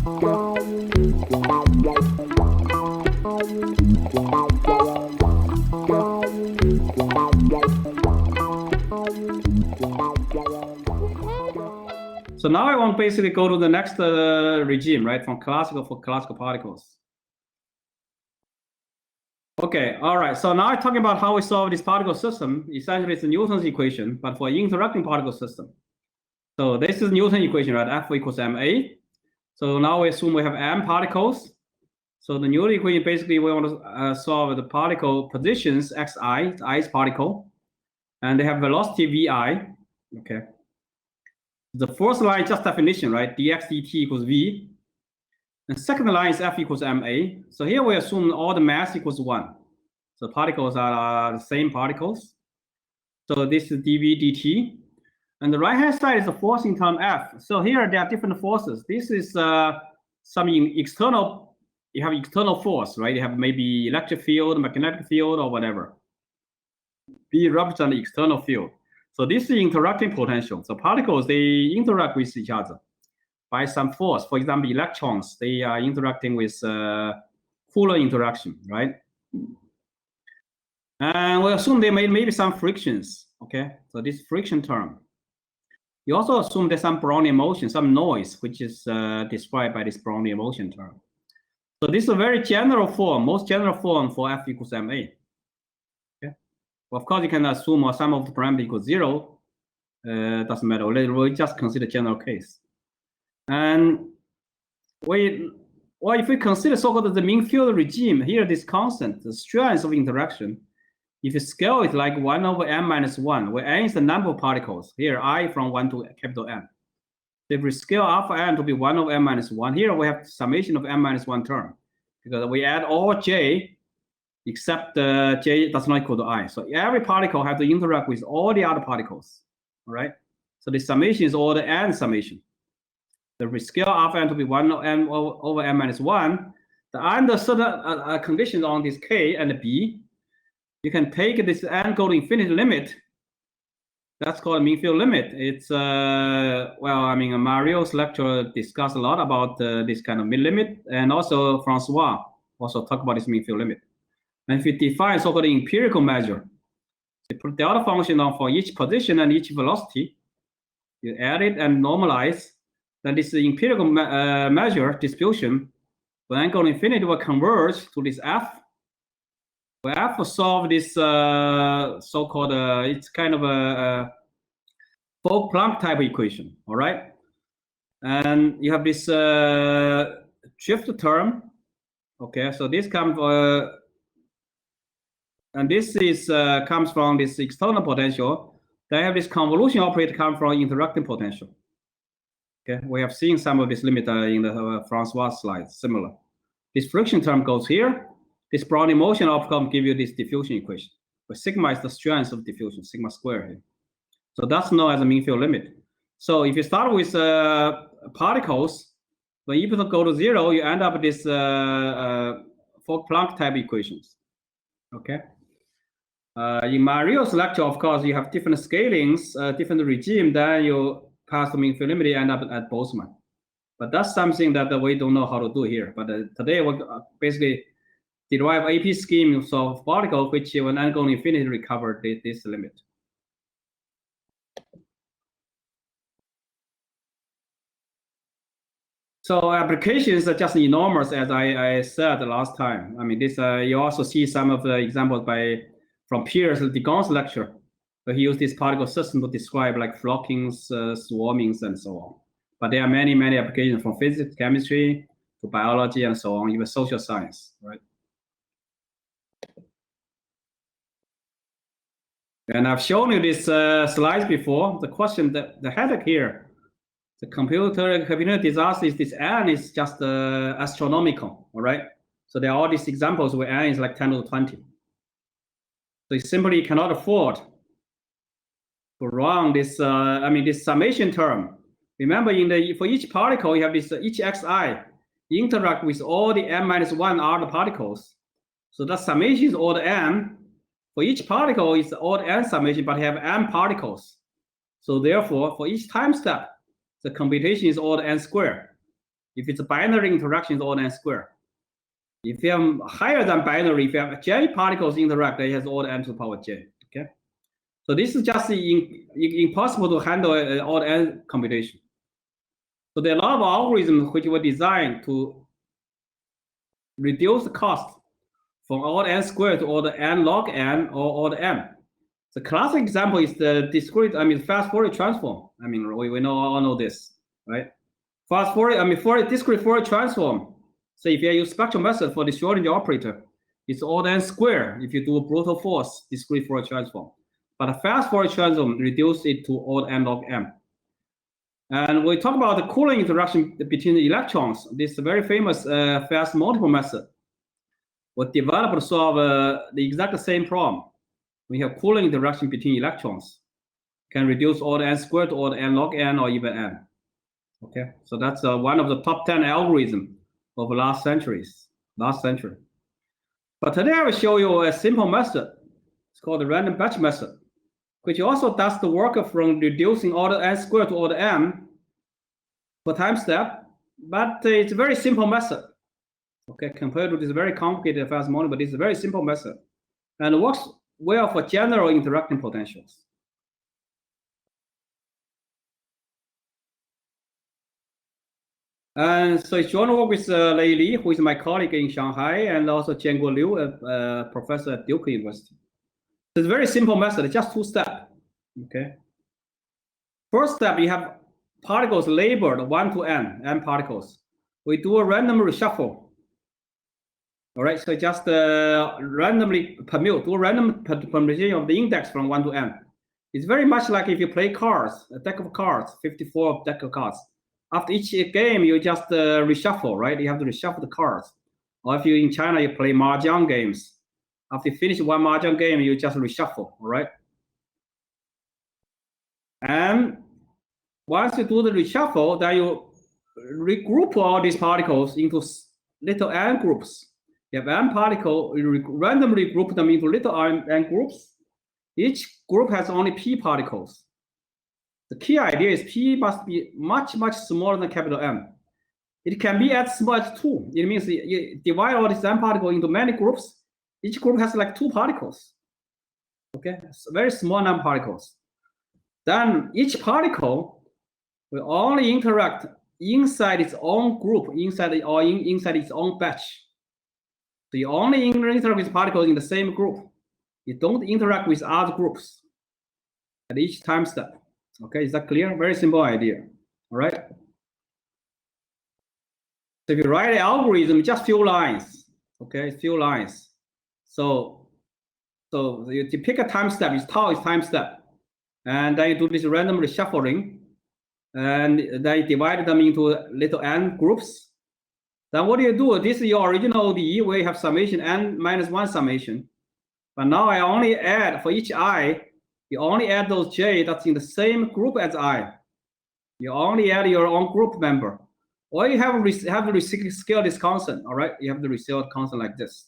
So now I want to basically go to the next regime, right, from classical for classical particles. Okay, all right. So now I'm talking about how we solve this particle system. Essentially, it's Newton's equation, but for interacting particle system. So this is Newton's equation, right? F equals ma. So now we assume we have m particles. So the Newton equation, basically, we want to solve the particle positions xi, the ith particle, and they have velocity vi. Okay. The first line is just definition, right? dx dt equals v. And second line is f equals ma. So here we assume all the mass equals 1. So particles are the same particles. So this is dv dt. And the right-hand side is the forcing term f. So here there are different forces. This is some external, you have external force, right? You have maybe electric field, magnetic field, or whatever. B represents the external field. So this is interacting potential. So particles, they interact with each other by some force. For example, electrons, they are interacting with Coulomb interaction, right? And we assume there may be some frictions, okay? So this friction term. You also assume there's some Brownian motion, some noise, which is described by this Brownian motion term. So this is a very general form, most general form for F equals ma. Okay. Well, of course, you can assume or sum of the parameter equals 0. Doesn't matter. We just consider general case. And if we consider so-called the mean field regime, here this constant, the strength of interaction, if you scale it like 1 over n minus 1, where n is the number of particles, here I from 1 to capital N. So if we scale alpha n to be 1 over n minus 1, here we have summation of n minus 1 term, because we add all j except j does not equal to I. So every particle has to interact with all the other particles, all right? So the summation is all the n summation. So if we scale alpha n to be 1 over n minus 1, under certain conditions on this k and b, you can take this n go to infinity limit. That's called mean field limit. It's well, I mean, Mario's lecture discussed a lot about this kind of mean limit, and also Francois also talked about this mean field limit. And if you define so-called empirical measure, you put delta function on for each position and each velocity, you add it and normalize, then this empirical measure distribution, when n go to infinity, will converge to this f. We have to solve this so-called, it's kind of a Fourier type equation, all right? And you have this drift term, okay? So this comes, and this is comes from this external potential. Then I have this convolution operator come from interacting potential. Okay, we have seen some of this limit in the Francois slides, similar. This friction term goes here. This Brownian motion outcome give you this diffusion equation, where sigma is the strength of diffusion, sigma squared here. So that's known as a mean field limit. So if you start with particles, when you go to 0, you end up with this Fourier type equations. Okay. In Mario's lecture, of course, you have different scalings, different regime. Then you pass the mean field limit, you end up at Boltzmann. But that's something that we don't know how to do here. But today we're basically derive AP scheme of particle, which when n go to infinity recover this limit. So applications are just enormous, as I said last time. I mean, this you also see some of the examples from Pierre's Degon's lecture, where he used this particle system to describe like flockings, swarmings, and so on. But there are many, many applications from physics, chemistry, to biology, and so on, even social science, right? And I've shown you this slides before. The question, the headache here, the computer disaster is this n is just astronomical, all right? So there are all these examples where n is like 10 to the 20. So you simply cannot afford to run this, I mean, this summation term. Remember, for each particle, you have this each xi interact with all the n minus 1 other particles. So that summation is all the n. For each particle, it's all the n summation, but you have n particles. So therefore, for each time step, the computation is all the n squared. If it's a binary interaction, it's order n square. If you have higher than binary, if you have j particles interact, it has order n to the power j. Okay, so this is just impossible to handle an order n computation. So there are a lot of algorithms which were designed to reduce the cost from order n squared to order n log n or order m. The classic example is the discrete, fast Fourier transform. We all know this, right? Fast Fourier, discrete Fourier transform. So if you use spectral method for the Schrodinger operator, it's order n squared if you do a brute force discrete Fourier transform. But a fast Fourier transform reduce it to order n log m. And we talk about the cooling interaction between the electrons. This very famous fast multiple method was developed to solve the exact same problem. We have cooling interaction between electrons, can reduce order n squared to order n log n or even n. Okay, so that's one of the top 10 algorithms of last century. But today I will show you a simple method. It's called the random batch method, which also does the work from reducing order n squared to order m per time step, but it's a very simple method. Okay, compared to this very complicated fast multiple, but it's a very simple method, and it works well for general interacting potentials. And so it's joint work with Lei Li, who is my colleague in Shanghai, and also Jianguo Liu, a professor at Duke University. It's a very simple method, just 2 steps. Okay. First step, you have particles labeled 1 to n particles. We do a random reshuffle. All right, so just randomly permute, do a random permutation of the index from 1 to n. It's very much like if you play cards, a deck of cards, 54 deck of cards. After each game, you just reshuffle, right? You have to reshuffle the cards. Or if you're in China, you play mahjong games. After you finish one mahjong game, you just reshuffle, all right? And once you do the reshuffle, then you regroup all these particles into little n groups. You have n particle, you randomly group them into little n groups. Each group has only p particles. The key idea is p must be much, much smaller than capital M. It can be as small as 2. It means you divide all these n particles into many groups. Each group has like 2 particles. Okay, so very small number of particles. Then each particle will only interact inside its own group, inside its own batch. So you only interact with particles in the same group. You don't interact with other groups at each time step. Okay, is that clear? Very simple idea. All right. So if you write an algorithm, just few lines. Okay, few lines. So you pick a time step. It's tau is time step, and then you do this random reshuffling, and then you divide them into little n groups. Then what do you do? This is your original ODE where you have summation n minus 1 summation. But now I only add for each I. You only add those j that's in the same group as I. You only add your own group member. Or you have to scale this constant, all right? You have to rescale constant like this.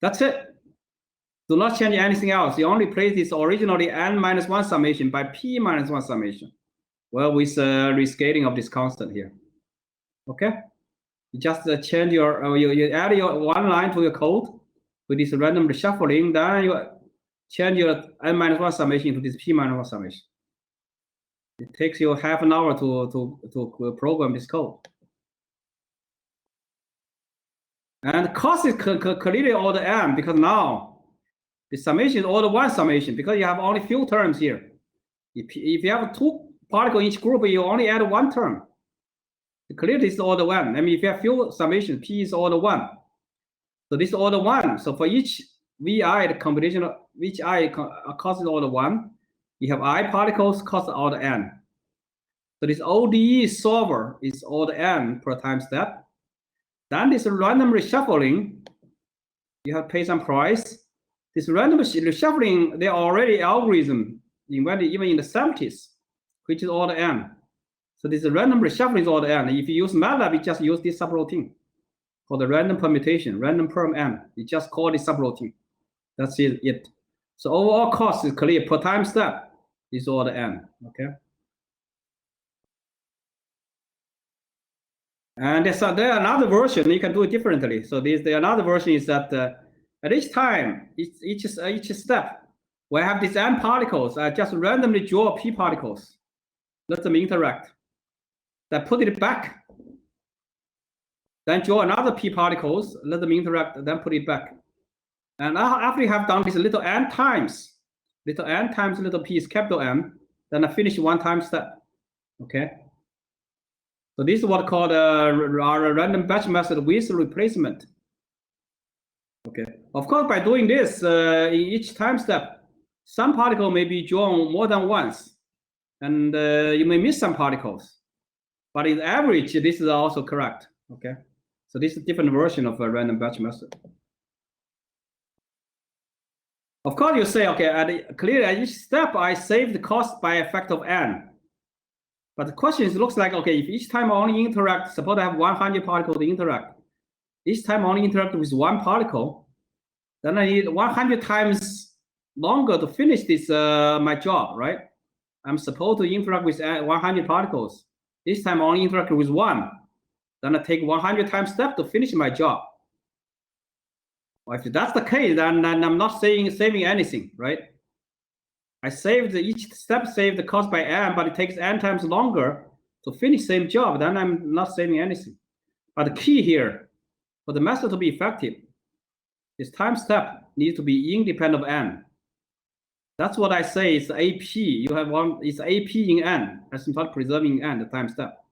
That's it. Do not change anything else. You only replace this originally n minus 1 summation by p minus 1 summation. Well, with rescaling of this constant here. Okay? You just change you add your 1 line to your code with this random reshuffling, then you change your n minus 1 summation into this p minus 1 summation. It takes you half an hour to program this code. And cost is clearly order m, because now the summation is order 1 summation, because you have only few terms here. If you have 2 particles in each group, you only add 1 term. Clearly it's order 1. If you have few summation, p is order 1. So this is order 1. So for each vi, the computation of each I cost is order 1. You have I particles cost order n. So this ODE solver is order n per time step. Then this random reshuffling, you have to pay some price. This random reshuffling, there are already algorithm invented even in the 70s, which is order n. So this random reshuffling is order n. If you use MATLAB, you just use this subroutine called the random permutation, random perm n. You just call it subroutine. That's it. So overall cost is clear per time step is order n. Okay. And there's another version, you can do it differently. So another version is that at each time, each step, we have these n particles. I just randomly draw p particles, let them interact. Then put it back. Then draw another p particles, let them interact, then put it back. And after you have done this little n times little p is capital M, then I finish one time step. Okay. So this is what called our random batch method with replacement. Okay. Of course, by doing this, in each time step, some particle may be drawn more than once, and you may miss some particles. But in average, this is also correct. Okay. So this is a different version of a random batch method. Of course, you say, okay, clearly at each step, I save the cost by a factor of n. But the question is, looks like, okay, if each time I only interact, suppose I have 100 particles to interact, each time I only interact with one particle, then I need 100 times longer to finish this my job, right? I'm supposed to interact with 100 particles. Each time I only interact with one, then I take 100 times step to finish my job. Well, if that's the case, then I'm not saving anything, right? I saved each step saved the cost by n, but it takes n times longer to finish same job. Then I'm not saving anything. But the key here, for the method to be effective, this time step needs to be independent of n. That's what I say. It's AP. You have one. It's AP in n, asymptotic-preserving n, the time step.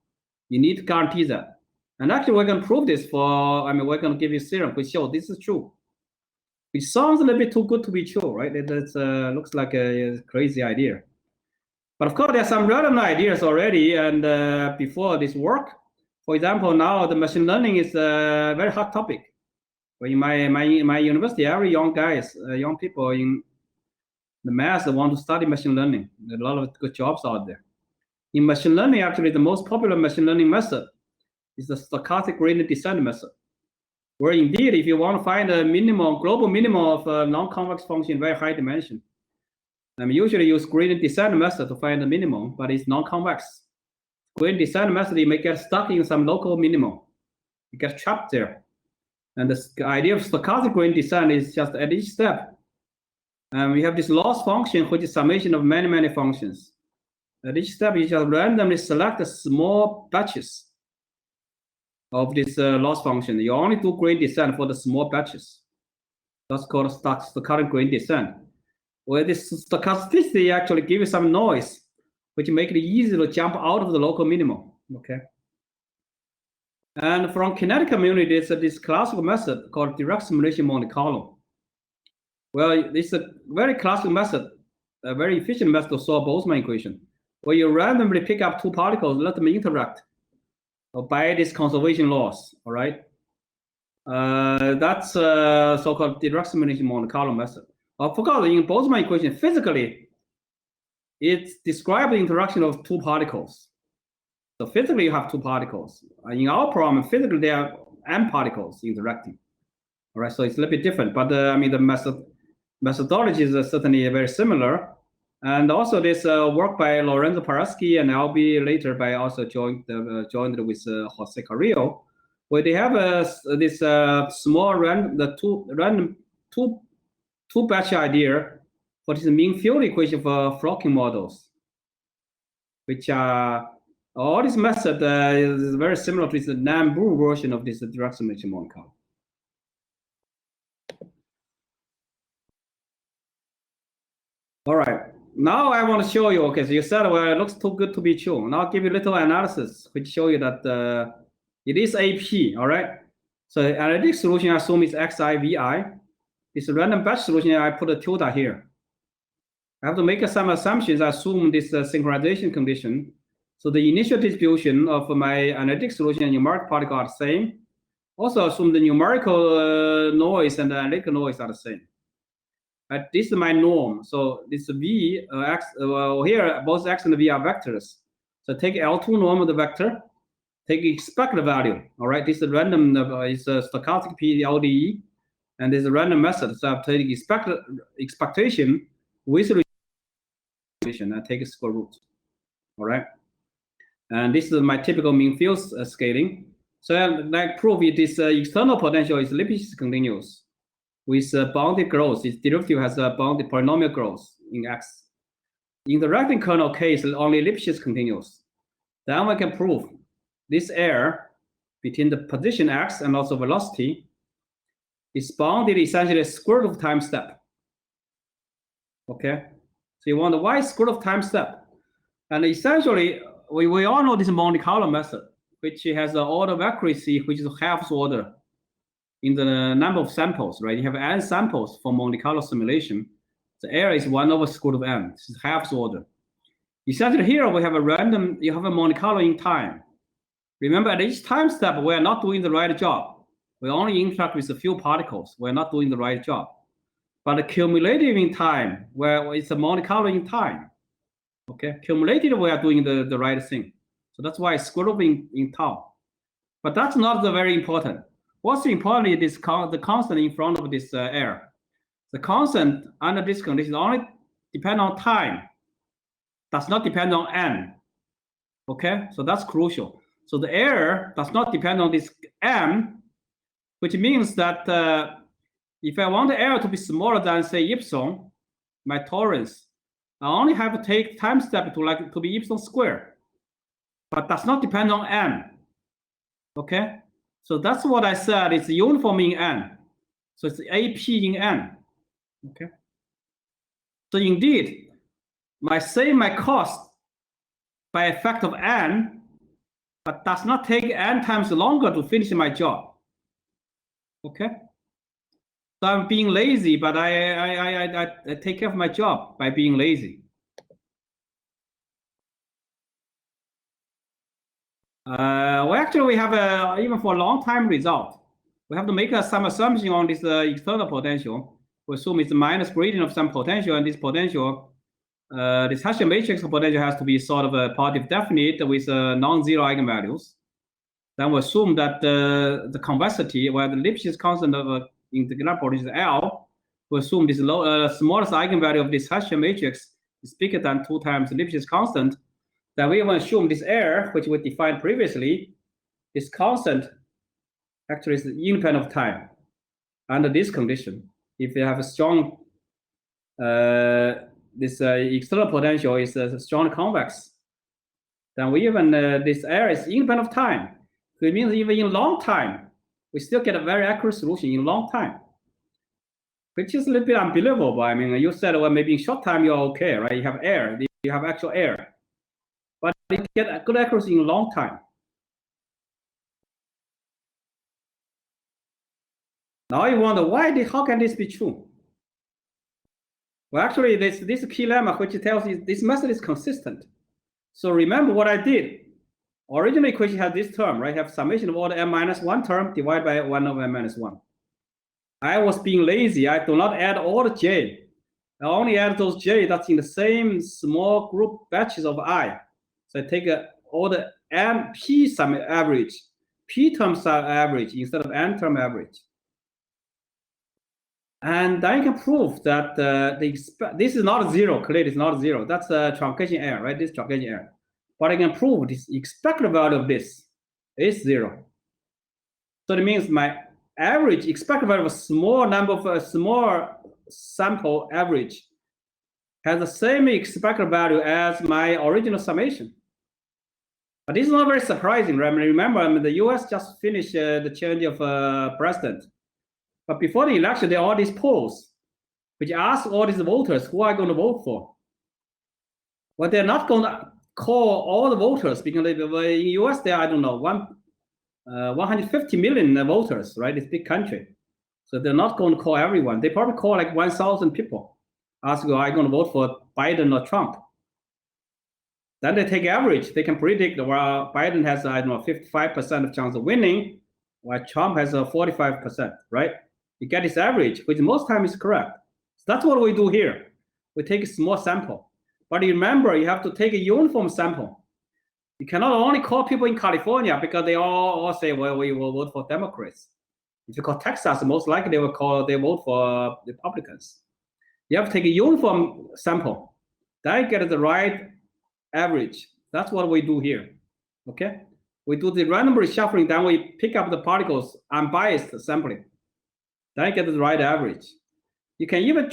You need to guarantee that. And actually, we're going to prove this for. I mean, we're going to give you theorem which show this is true. It sounds a little bit too good to be true, right? It looks like a crazy idea. But of course, there's some relevant ideas already. And before this work, for example, now the machine learning is a very hot topic. But in my university, every young people in the math want to study machine learning. There's a lot of good jobs out there. In machine learning, actually, the most popular machine learning method is the stochastic gradient descent method, where indeed, if you want to find a global minimum of a non-convex function in very high dimension, usually use gradient descent method to find the minimum, but it's non-convex. Gradient descent method, you may get stuck in some local minimum. You get trapped there. And the idea of stochastic gradient descent is just at each step, we have this loss function, which is summation of many, many functions. At each step, you just randomly select the small batches of this loss function. You only do gradient descent for the small batches. That's called stochastic gradient descent. Where this stochasticity actually gives you some noise, which make it easy to jump out of the local minimum. Okay. And from kinetic community, it's this classical method called direct simulation Monte Carlo. Well, it's a very classical method, a very efficient method to solve Boltzmann equation, where you randomly pick up two particles, let them interact by this conservation laws. All right. That's so-called direct simulation Monte Carlo method. I forgot, in Boltzmann equation, physically, it describes the interaction of two particles. So physically, you have two particles. In our problem, physically, there are m particles interacting. All right, so it's a little bit different. But the methodology is certainly very similar. And also this work by Lorenzo Paraski and LB later by also joined with Jose Carrillo, where they have this small random two batch idea for this mean field equation for flocking models, which are all this method is very similar to this Nambu version of this direct simulation Monte Carlo. All right. Now I want to show you, okay, so you said, well, it looks too good to be true. Now I'll give you a little analysis which show you that it is AP, all right? So the analytic solution I assume is XIVI. This random batch solution, I put a tilde here. I have to make some assumptions. I assume this synchronization condition. So the initial distribution of my analytic solution and numerical particle are the same. Also assume the numerical noise and the analytical noise are the same. This is my norm. So this V, X, here both X and V are vectors. So take L2 norm of the vector, take expected value. All right, this is random, it's a stochastic PLDE, and this is a random method. So I'm taking expectation with relation and take a square root. All right, and this is my typical mean field scaling. So like proof this external potential is Lipschitz continuous with bounded growth. Its derivative has a bounded polynomial growth in X. In the rectangle kernel case, only Lipschitz continuous. Then we can prove this error between the position X and also velocity is bounded essentially square root of time step. Okay, so you want the y square root of time step. And essentially, we all know this Monte Carlo method, which has an order of accuracy which is half order in the number of samples, right? You have n samples for Monte Carlo simulation. The error is 1 over square root of n. This is half order. Essentially, here we have a random, you have a Monte Carlo in time. Remember, at each time step, we are not doing the right job. We only interact with a few particles. We're not doing the right job. But the cumulative in time, where it's a Monte Carlo in time, okay? Cumulative, we are doing the right thing. So that's why it's square root in tau. But that's not the very important. What's important is the constant in front of this error. The constant under this condition only depend on time, does not depend on n. Okay, so that's crucial. So the error does not depend on this m, which means that if I want the error to be smaller than say epsilon, my tolerance, I only have to take time step to be epsilon square, but does not depend on n. Okay, so that's what I said. It's uniform in n, so it's AP in n. Okay, so indeed, my cost by effect of n, but does not take n times longer to finish my job. Okay, so I'm being lazy, but I take care of my job by being lazy. Well, actually, we have even for a long time result, we have to make some assumption on this external potential. We assume it's minus gradient of some potential, and this potential, this Hessian matrix potential has to be sort of a positive definite with non-zero eigenvalues. Then we assume that the convexity, where the Lipschitz constant of integral potential is L, we assume this smallest eigenvalue of this Hessian matrix is bigger than 2 times the Lipschitz constant. Then we will assume this error, which we defined previously, this constant actually is independent of time under this condition. If you have a strong, this external potential is strongly convex, then we even, this error is independent of time. So it means even in long time, we still get a very accurate solution in long time, which is a little bit unbelievable. I mean, you said, well, maybe in short time you're okay, right? You have error, you have actual error, but you get a good accuracy in long time. Now you wonder how can this be true? Well, actually, this key lemma which tells you this method is consistent. So remember what I did. Original equation has this term, right? Have summation of order m minus 1 term divided by 1 over m minus 1. I was being lazy. I do not add all the j. I only add those j that's in the same small group batches of I. So I take all the m p sum average, p term sum average instead of n term average. And then you can prove that this is not zero. Clearly, it's not zero. That's a truncation error, right? This truncation error. But I can prove this expected value of this is 0. So it means my average expected value of a small number of a small sample average has the same expected value as my original summation. But this is not very surprising, right? I mean, remember, the US just finished the change of president. But before the election, there are all these polls which ask all these voters who are going to vote for. Well, they're not going to call all the voters because in the US, there are, I don't know, 150 million voters, right? It's a big country. So they're not going to call everyone. They probably call like 1,000 people. Ask, are you going to vote for Biden or Trump? Then they take average. They can predict, well, Biden has, I don't know, 55% of chance of winning, while Trump has a 45%, right? You get this average, which most time is correct. So that's what we do here. We take a small sample. But remember, you have to take a uniform sample. You cannot only call people in California because they all say, well, we will vote for Democrats. If you call Texas, most likely they vote for Republicans. You have to take a uniform sample. Then you get the right average. That's what we do here, okay? We do the random reshuffling, then we pick up the particles, unbiased sampling. Then you get the right average. You can even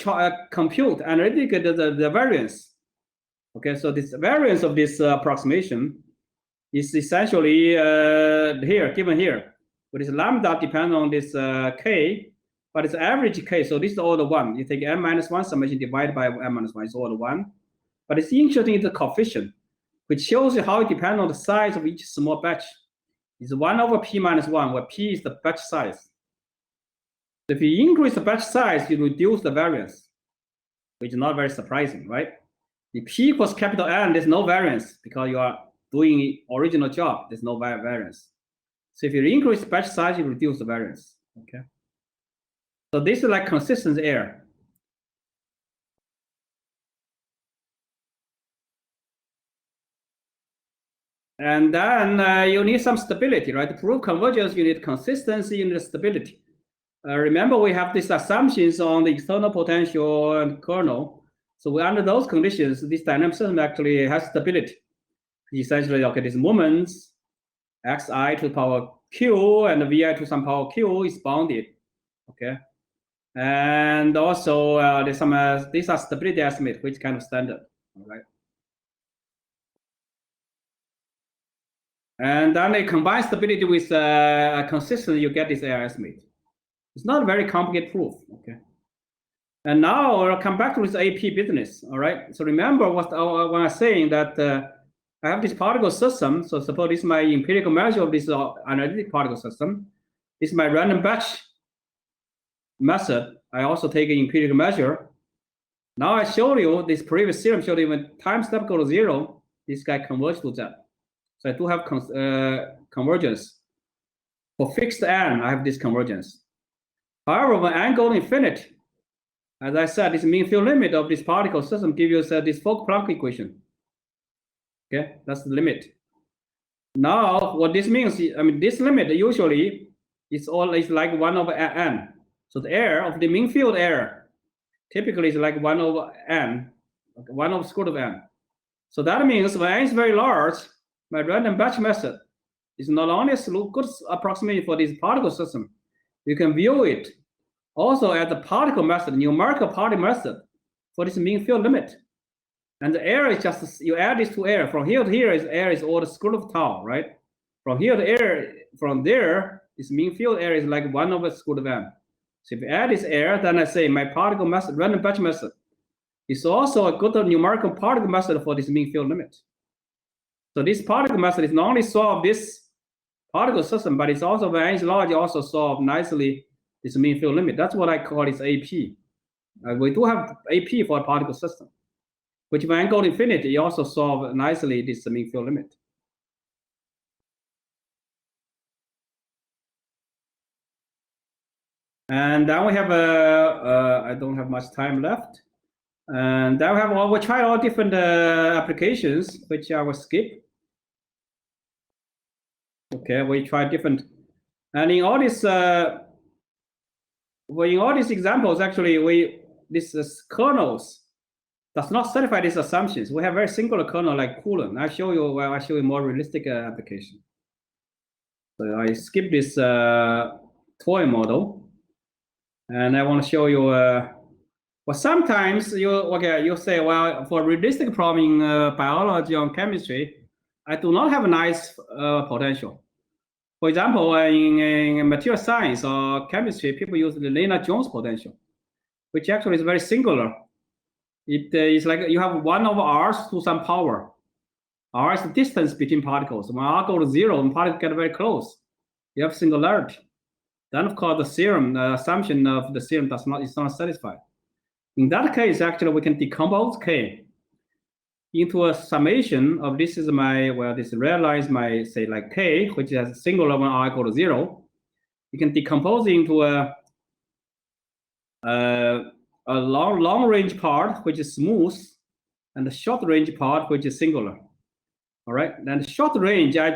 compute analytically the variance. Okay, so this variance of this approximation is essentially here, given here. But this lambda depends on this k, but it's average k, so this is order 1. You take n-1 summation divided by n-1, it's order 1. But it's interesting is the coefficient, which shows you how it depends on the size of each small batch. It's 1 over p minus 1, where p is the batch size. So if you increase the batch size, you reduce the variance, which is not very surprising, right? If p equals capital N, there's no variance because you are doing original job. There's no variance. So if you increase the batch size, you reduce the variance. Okay. So this is like consistency error. And then you need some stability, right? To prove convergence, you need consistency, you need stability. Remember, we have these assumptions on the external potential and kernel. So under those conditions, this dynamic system actually has stability. Essentially, okay, these moments, xi to the power q and vi to some power q is bounded. Okay. And also, there's some these are stability estimates, which kind of standard. All right. And then they combine stability with consistency, you get this error estimate. It's not a very complicated proof. Okay. And now I'll come back to this AP business. All right. So remember what when I'm saying that I have this particle system. So suppose this is my empirical measure of this analytic particle system. This is my random batch method. I also take an empirical measure. Now I showed you this previous theorem showed you when time step goes to 0, this guy converges to that. So I do have convergence. For fixed n, I have this convergence. However, when n goes to infinity, as I said, this mean field limit of this particle system gives you this Fock-Planck equation. Okay, that's the limit. Now, what this means, I mean, this limit usually is always like 1 over n. So the error of the mean field error typically is like 1 over n, 1 over square root of n. So that means when n is very large, my random batch method is not only a good approximation for this particle system, you can view it also as the particle method, numerical particle method for this mean field limit. And the error is just, you add these two error. From here to here is error is all the square root of tau, right? From here to error, from there, this mean field error is like 1 over square root of n. So if you add this error, then I say my particle method, random batch method, is also a good numerical particle method for this mean field limit. So this particle method is not only solve this particle system, but it's also when n is large, also solve nicely this mean field limit. That's what I call this AP. We do have AP for a particle system, which when n goes to infinity, you also solve nicely this mean field limit. And then we have I don't have much time left. And then we try all different applications, which I will skip. Okay, we try different, and in all these examples, actually, these kernels does not satisfy these assumptions. We have very singular kernel like Coulomb. I show you more realistic application. So I skip this toy model, and I want to show you. Well, sometimes you say, well, for realistic problem in biology or chemistry, I do not have a nice potential. For example, in material science or chemistry, people use the Lennard-Jones potential, which actually is very singular. It is like you have 1 over r to some power. R is the distance between particles. When r goes to 0, and particles get very close, you have singularity. Then, of course, the theorem, the assumption of the theorem is not satisfied. In that case, actually, we can decompose K into a summation of this is my, well, this red line is my, say, like K, which has a singular when r equal to 0. You can decompose into a long range part, which is smooth, and the short range part, which is singular. All right, then the short range, I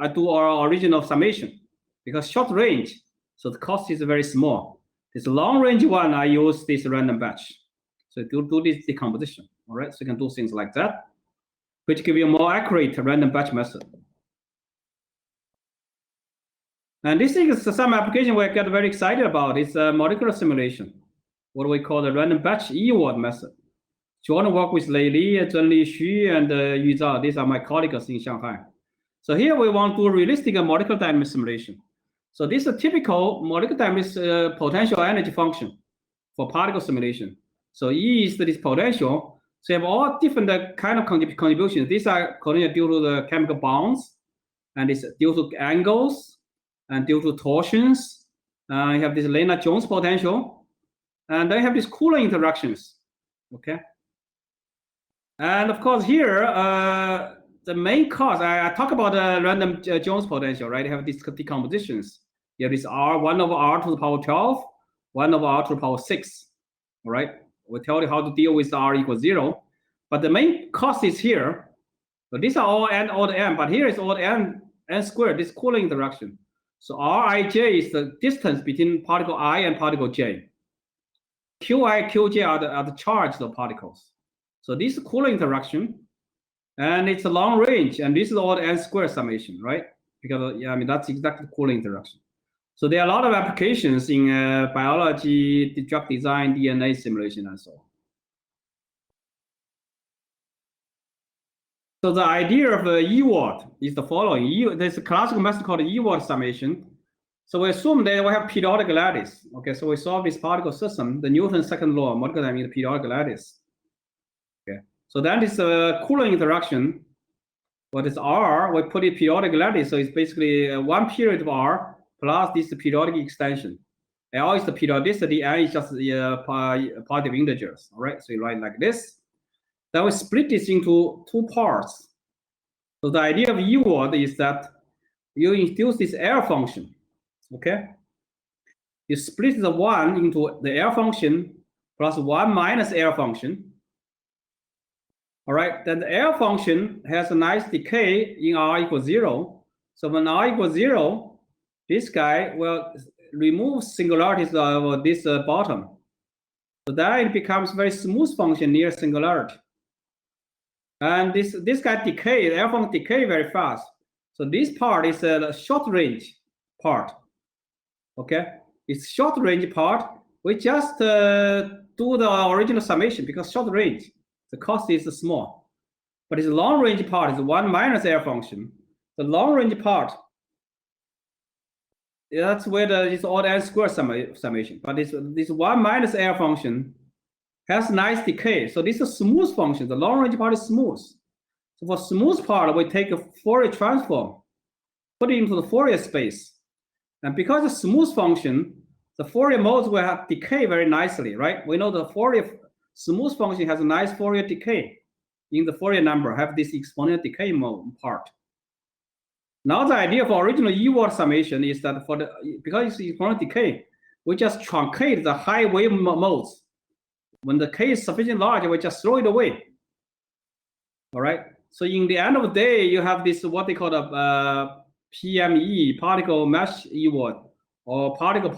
do our original summation, because short range, so the cost is very small. This long range one, I use this random batch. So do this decomposition. All right, so you can do things like that, which give you a more accurate random batch method. And this is some application we get very excited about. It's a molecular simulation, what we call the random batch E-word method. So I want to work with Lei Li, Zhenli Xu, and Yu Zhao. These are my colleagues in Shanghai. So here we want to do realistic molecular dynamic simulation. So this is a typical molecular dynamic potential energy function for particle simulation. So E is this potential. So you have all different kind of contributions. These are due to the chemical bonds, and it's due to angles, and due to torsions. You have this Lennard-Jones potential, and then you have these Coulomb interactions. Okay. And of course here, the main cause, I talk about the random Jones potential, right? You have these decompositions. You have this R, 1 over R to the power 12, 1 over R to the power 6, all right? We tell you how to deal with R equals 0. But the main cause is here. So these are all n odd m, but here is odd n squared, this Coulomb interaction. So Rij is the distance between particle I and particle j. Qi, Qj are the charged particles. So this is Coulomb interaction, and it's a long range, and this is all n squared summation, right? Because yeah, I mean that's exactly Coulomb interaction. So there are a lot of applications in biology, drug design, DNA simulation, and so on. So the idea of E-word is the following. There's a classical method called E-word summation. So we assume that we have periodic lattice. Okay, so we solve this particle system, the Newton's second law, molecular dynamics, periodic lattice. Okay, so then this Coulomb interaction, what is R, we put it periodic lattice, so it's basically one period of R plus this periodic extension. L is the periodicity, N is just the positive integers, all right? So you write like this. Then we split this into two parts. So the idea of E-word is that you introduce this error function, okay? You split the 1 into the error function plus 1 minus error function. All right, then the error function has a nice decay in R equals 0. So when R equals 0, this guy will remove singularities of this bottom. So then it becomes very smooth function near singularity. And this guy decay, the error function decay very fast. So this part is a short range part. Okay, it's short range part. We just do the original summation because short range, the cost is small. But this long range part is 1 minus error function. The long range part, that's where this odd n squared summation. But this 1 minus error function has nice decay. So this is a smooth function. The long range part is smooth. So for smooth part, we take a Fourier transform, put it into the Fourier space. And because it's a smooth function, the Fourier modes will have decay very nicely, right? We know the Fourier smooth function has a nice Fourier decay. In the Fourier number, have this exponential decay mode part. Now the idea for original E-word summation is that because it's exponential decay, we just truncate the high wave modes. When the k is sufficiently large, we just throw it away. All right. So in the end of the day, you have this what they call the PME, particle mesh E-word, or particle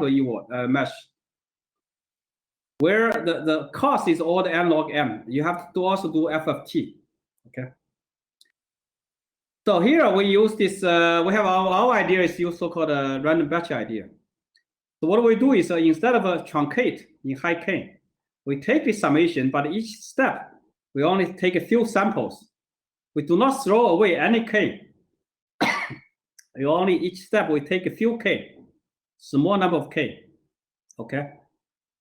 E-word mesh, where the cost is all the n log m. You have to also do FFT. Okay. So here we use this. We have our idea is use so-called random batch idea. So what we do is instead of a truncate in high k, we take the summation, but each step we only take a few samples. We do not throw away any k. Each step we take a few k, small number of k. Okay.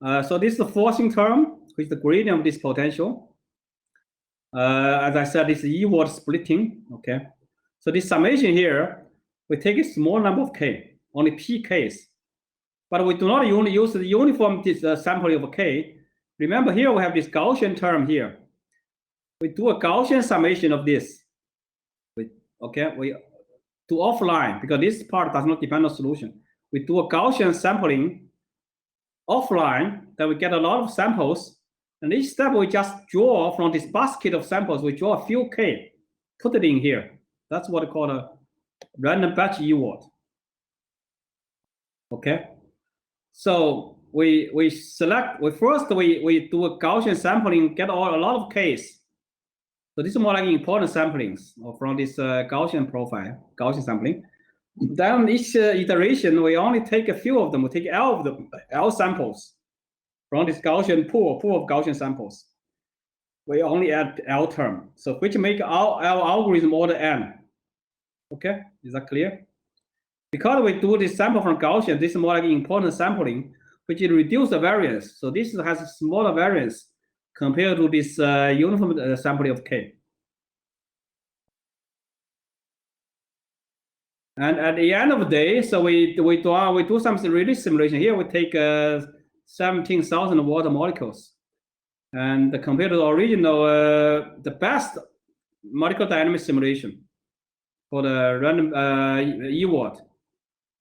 So this is the forcing term, which is the gradient of this potential. As I said, this is E-word splitting. Okay. So this summation here, we take a small number of k, only p k's. But we do not only use the uniform sampling of k. Remember here we have this Gaussian term here. We do a Gaussian summation of this. We do offline because this part does not depend on solution. We do a Gaussian sampling offline, then we get a lot of samples. And each step we just draw from this basket of samples, we draw a few k, put it in here. That's what we call a random batch E-word. Okay. So we first do a Gaussian sampling, get a lot of k's. So this is more like important samplings from this Gaussian profile, Gaussian sampling. Then each iteration, we only take a few of them. We take L samples from this Gaussian pool of Gaussian samples. We only add L term, so which make our algorithm order n. Okay, is that clear? Because we do this sample from Gaussian, this is more like important sampling, which reduce the variance. So this has a smaller variance compared to this uniform sampling of K. And at the end of the day, so we do some release simulation. Here we take 17,000 water molecules, and compared to the original, the best molecular dynamic simulation for the random E-word,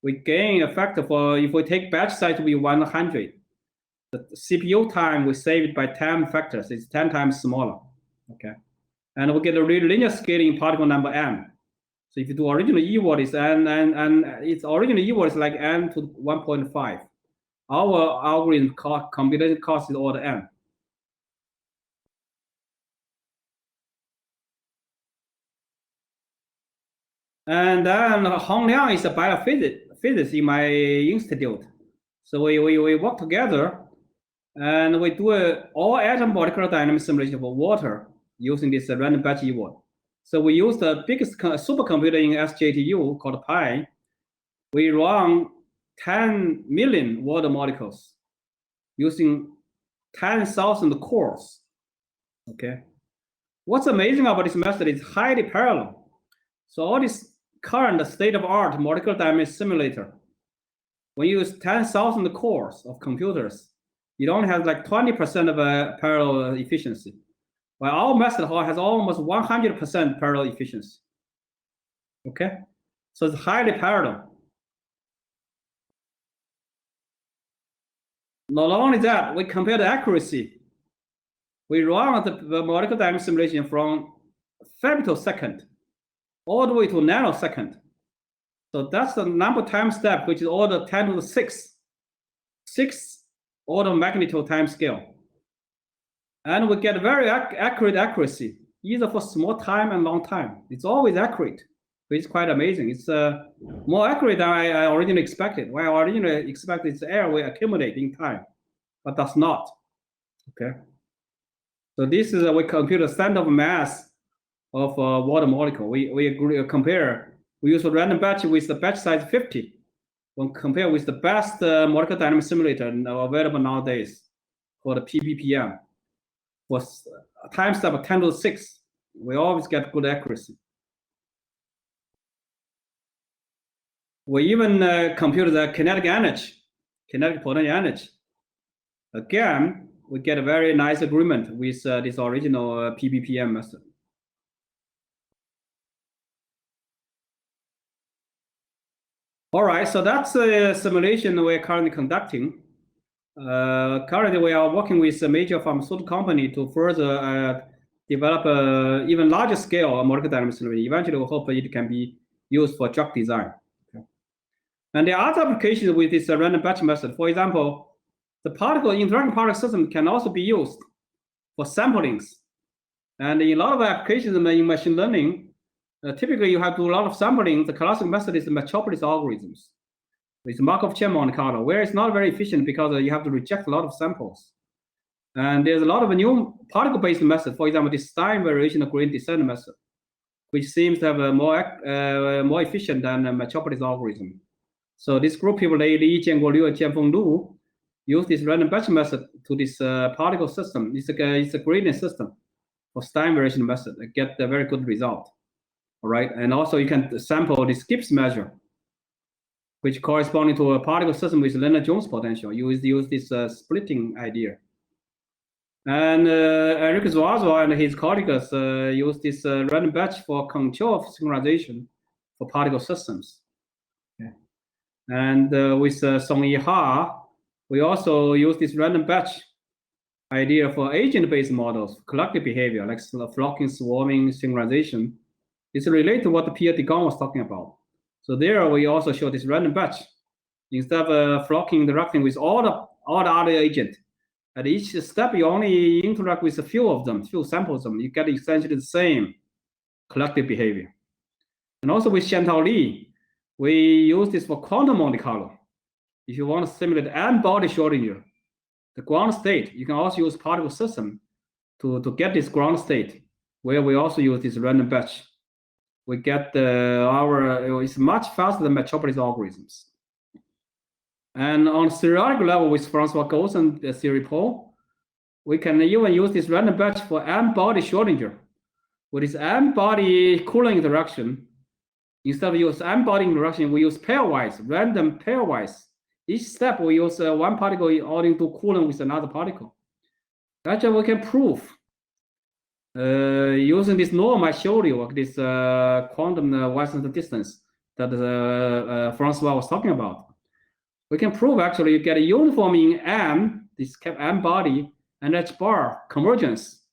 we gain a factor for, if we take batch size to be 100, the CPU time we save it by 10 factors. It's 10 times smaller. Okay, and we get a really linear scaling particle number n. So if you do original E-word is n, and its original E-word is like n to 1.5. Our algorithm computation cost is order n. And then Hong Liang is a biophysicist in my institute. So we work together, and we do all atom molecular dynamic simulation for water using this random batch E-word. So we use the biggest supercomputer in SJTU called Pi. We run 10 million water molecules using 10,000 cores. Okay. What's amazing about this method is highly parallel. So all this current state-of-art molecular dynamic simulator, when you use 10,000 cores of computers, it only has like 20% of a parallel efficiency. While our method has almost 100% parallel efficiency. Okay, so it's highly parallel. Not only that, we compare the accuracy. We run the molecular dynamic simulation from femtosecond all the way to nanosecond. So that's the number time step, which is order 10 to the 6 order of magnitude time scale. And we get very accurate accuracy, either for small time and long time. It's always accurate, which is quite amazing. It's more accurate than I originally expected. Well, I originally expected this error will accumulate in time, but does not. Okay. So this is we compute the standard mass of water molecule. We compare. We use a random batch with the batch size 50. When compare with the best molecular dynamic simulator available nowadays for the PPPM. For time step of 10 to the 6, we always get good accuracy. We even compute the kinetic energy, kinetic potential energy. Again, we get a very nice agreement with this original PPPM method. All right, so that's a simulation we're currently conducting. Currently, we are working with a major pharmaceutical company to further develop even larger scale molecular dynamic simulation. Eventually, we hope it can be used for drug design. Okay. And there are other applications with this random batch method. For example, the interacting particle system can also be used for samplings. And in a lot of applications in machine learning, typically you have to do a lot of sampling. The classic method is the Metropolis algorithms. It's Markov-Chain Monte Carlo, where it's not very efficient because you have to reject a lot of samples. And there's a lot of new particle-based methods. For example, the Stein variational gradient descent method, which seems to have a more efficient than the Metropolis algorithm. So this group people, Li, Jianguo Liu, and Jianfeng Lu, use this random batch method to this particle system. It's a gradient system for Stein variation method. Get a very good result. All right, and also you can sample the Gibbs measure, which corresponding to a particle system with Lennard-Jones potential. You use this splitting idea. And Eric Zuazo and his colleagues use this random batch for control of synchronization for particle systems. Okay. And with Song-Yi Ha, we also use this random batch idea for agent-based models, collective behavior, like flocking, swarming, synchronization. It's related to what Pierre Degon was talking about. So there we also show this random batch. Instead of flocking interacting with all the other agents At each step, you only interact with a few of them, few samples of them. You get essentially the same collective behavior. And also with Chantal-Lee, we use this for quantum Monte Carlo. If you want to simulate n-body Schrodinger, the ground state, you can also use particle system to get this ground state, where we also use this random batch. We get it's much faster than Metropolis algorithms. And on theoretical level with Francois Gauss and Thierry Paul, we can even use this random batch for n-body Schrodinger. With this n-body Coulomb interaction, instead of use n-body interaction, we use pairwise, random pairwise. Each step we use one particle according to Coulomb with another particle. Actually, we can prove using this norm I showed you, this quantum Weissen's distance that Francois was talking about. We can prove actually you get a uniform in M, this M body, and H bar convergence,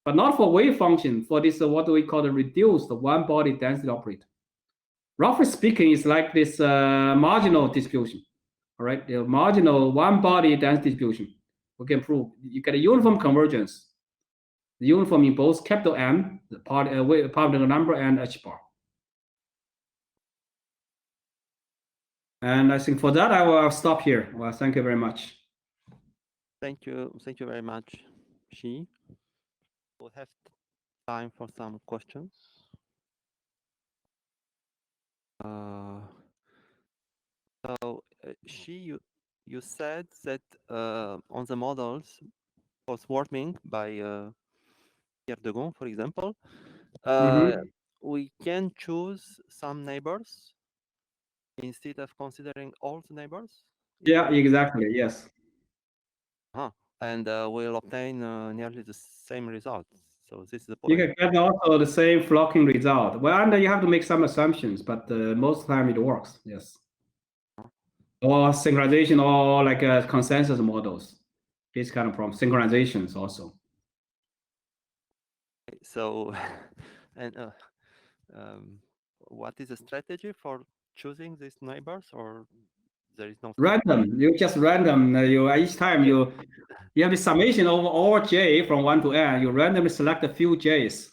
but not for wave function, for this what we call the reduced one body density operator. Roughly speaking, it's like this marginal distribution. All right, the marginal one body density distribution. We can prove you get a uniform convergence, the uniform in both capital M, the particle number, and H bar. And I think for that I will stop here. Well, thank you very much. Thank you very much, Xi. We'll have time for some questions. So, Xi, you said that on the models for swarming by Pierre de Gon, for example, we can choose some neighbors instead of considering all the neighbors? Yeah, exactly, yes. And we'll obtain nearly the same results. So this is the You point. can get also the same flocking result. Well, and you have to make some assumptions, but most of the time it works, yes. Or synchronization, or like consensus models. This kind of problem, synchronizations also. So, and what is the strategy for choosing these neighbors, or there is no strategy? Random. You just random. Each time you have the summation over all j from 1 to n. You randomly select a few j's.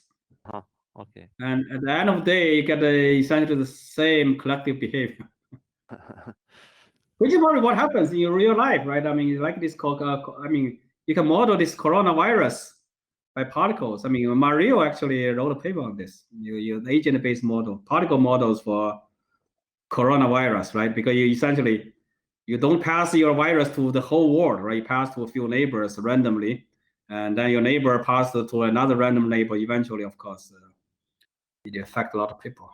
Okay. And at the end of the day, you get essentially the same collective behavior. Which is probably what happens in real life, right? I mean, like this, you can model this coronavirus by particles. I mean, Mario actually wrote a paper on this. You use agent-based model, particle models for coronavirus, right? Because you don't pass your virus to the whole world, right? You pass to a few neighbors randomly, and then your neighbor passes to another random neighbor. Eventually, of course, it affects a lot of people.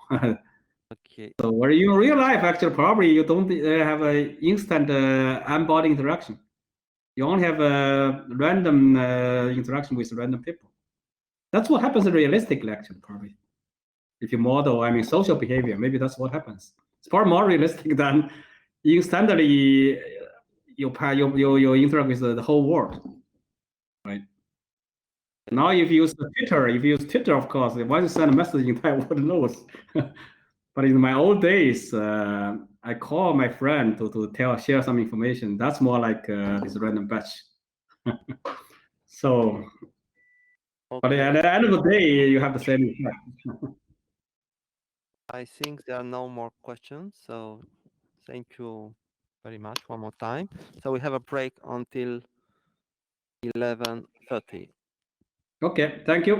Okay. So where in real life, actually, probably you don't have an instant n-body interaction. You only have a random interaction with random people. That's what happens realistically, actually, probably. If you model, I mean, social behavior, maybe that's what happens. It's far more realistic than instantly you interact with the whole world, right? Now, if you use Twitter, of course, once you send a message, the entire world knows. But in my old days, I call my friend to share some information. That's more like this random batch. So, okay. But at the end of the day, you have the same effect. I think there are no more questions. So, thank you very much one more time. So we have a break until 11:30. Okay, thank you.